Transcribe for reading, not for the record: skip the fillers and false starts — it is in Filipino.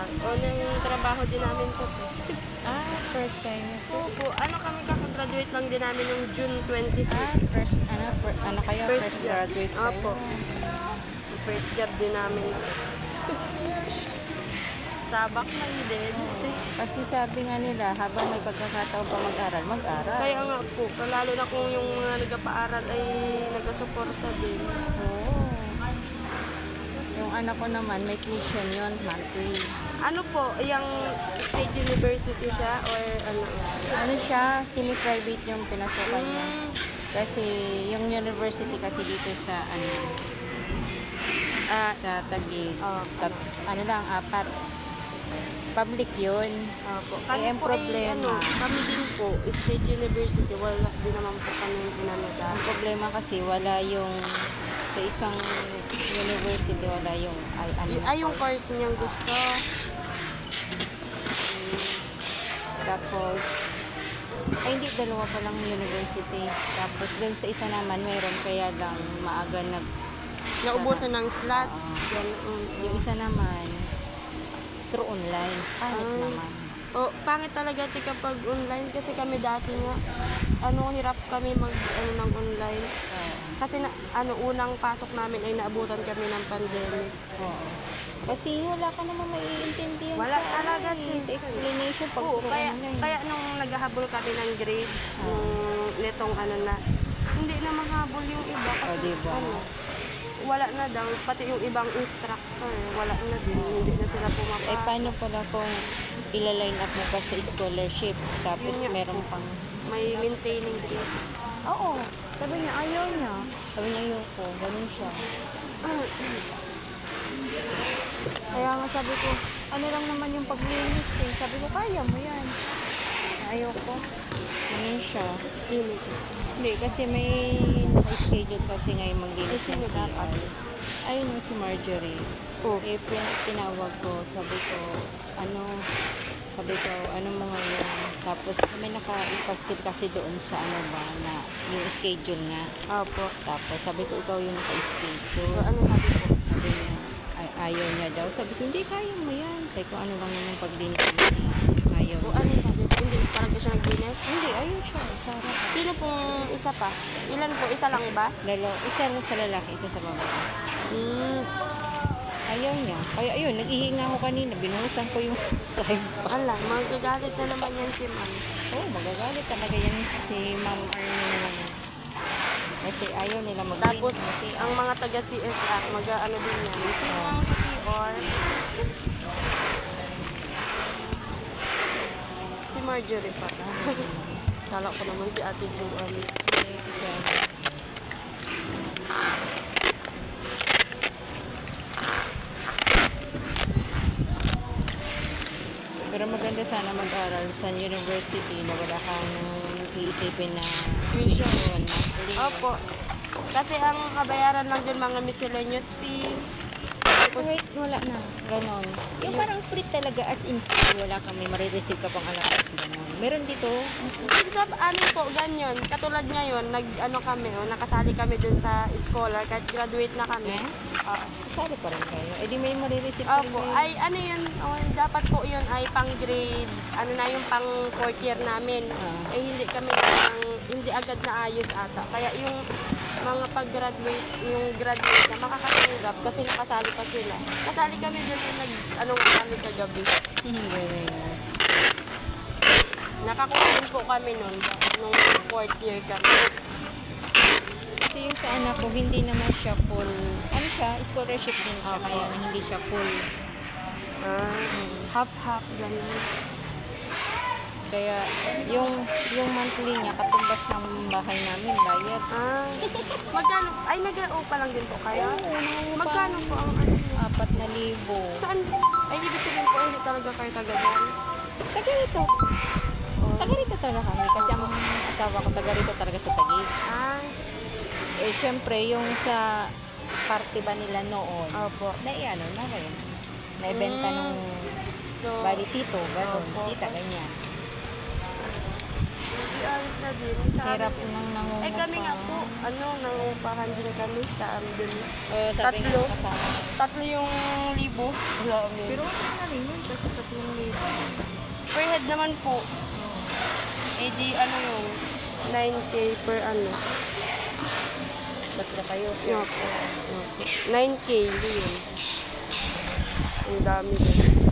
Unang trabaho din namin po. First time. Opo, ano kami kakagraduate lang din namin yung June 26. Ano kayo? First job. graduate kayo? Opo. First job din namin. Sabak lang din. Kasi sabi nga nila, habang may pagkakataon pa mag-aral, mag-aral. Kaya nga po, lalo na kung yung mga nagpa-aaral ay nagasuporta din. Oo. Yung anak ko naman, may tuition yun, monthly. Ano po, yung state university siya or ano? Ano siya, semi-private yung pinasukan niya. Kasi yung university kasi dito sa sa Taguig, ano lang, 4. Public yun. Opo. Eh, ang problema. Kami din po, state university, wala din naman po kami pinanood. Ang problema kasi wala yung sa isang university wala yung Yung course niyang gusto. Tapos hindi, dalawa pa lang university. Tapos dun sa isa naman meron, kaya lang maaga Naubusan ng slot. yung isa naman through online. Pangit naman. Pangit talaga kapag online kasi kami dati nga hirap kami ng online. Kasi unang pasok namin ay naabutan kami ng pandemic. Kasi wala ka naman maiintindihan Wala talaga sa explanation pag through online. Kaya nung naghahabol kami ng grade, nitong hindi na mahabol yung iba kasi diba? Wala na daw, pati yung ibang instructor, wala na din, hindi na sila pumapasok. Paano pala kung ila-line up mo pa sa scholarship, tapos meron pang... May maintaining grade. Oo, sabi niya, ayaw niya. Sabi niya, ayoko, ganun siya. Kaya nga sabi ko, ano lang naman yung paglinis eh. Sabi ko, kaya mo yan. Ayoko. Ganun siya. Sino? Hindi, kasi may schedule kasi ngayon maglinis ng CR. Ayun si Marjorie. Eh, tinawag ko, sabi ko, ano mo ngayon? Tapos may naka-ipaskil kasi doon sa na yung schedule nga. Opo. Tapos sabi ko, ikaw yung naka-schedule. Ano sabi ko? Sabi niya, ayaw niya daw. Sabi ko, hindi, kaya mo yan. Sabi ko, ano lang naman paglinis ng CR. Ayaw niya. Ano sabi ko? Hindi talaga siya naglinis? Hindi, ayaw siya. Sarap. Sino pong isa pa? Ilan po? Isa lang ba? Isa lang sa lalaki, isa sa babae. Ayaw niya. Kaya ayun, nag-ihinga ako kanina. Binuhusan ko yung sahig pa. Ala, magagalit na naman yan si ma'am. Magagalit talaga yan si Ma'am Arnie naman. Kasi ayaw nila mag-linis. Tapos, ang mga taga-CSR, mag-ano din yan. Sino ang sa CR? Si Marjorie pa. Kala ko naman si Ate Joanne. Pero maganda sana mag-aral sa university na wala kang iisipin na Tuition. tuition. Opo. Kasi ang kabayaran lang dun mga miscellaneous fee. Wait, wala na. Ganon. Yung parang free talaga, as in free. Wala kang may marireceive ka pang allowance. Ganon. Meron dito. Po, ganyan. Katulad ngayon, nakasali kami dun sa scholar kahit graduate na kami. Kasali pa rin kayo. Eh di may marireceive pa rin Opo. kayo. Ay, yun? Dapat po yun ay pang grade, yung pang fourth year namin. Eh, hindi agad na ayos ata. Kaya yung mga pag-graduate, yung graduate na makakatanggap kasi nakasali pa sila. Kasali kami dun yung kami kagabi. Nakakuha din po kami nun, nung fourth year kami. Kasi yung sa anak ko, hindi naman siya full, scholarship din siya, kaya hindi siya full. Half-half, ganun. Kaya yung monthly niya, katumbas ng bahay namin, bayad. Magkano? Ay, nag-upa lang din po kayo? Magkano po ang 4,000. Saan? Ay, ibig sabihin po, hindi talaga kayo taga-dan. Taga rito. Taga rito talaga kami. Kasi ang asawa ko taga rito talaga sa Taguig. Eh, syempre, yung sa party ba nila noon, na rin. Naibenta nung bali tito, gano'n. Tita, ganyan. ayos na din. Sa Hirap amin- nang nangungupa. Eh kami nga po, nangungupahan din kami sa dun. Sabi nga Tatlo. kasama. 3,000 wala kami. Pero ano na rin yun kasi 3,000. Per head naman po. Eh di ano yun, 9K per ano. Tatlo kayo. Nga po. 9K yun. Ang dami din.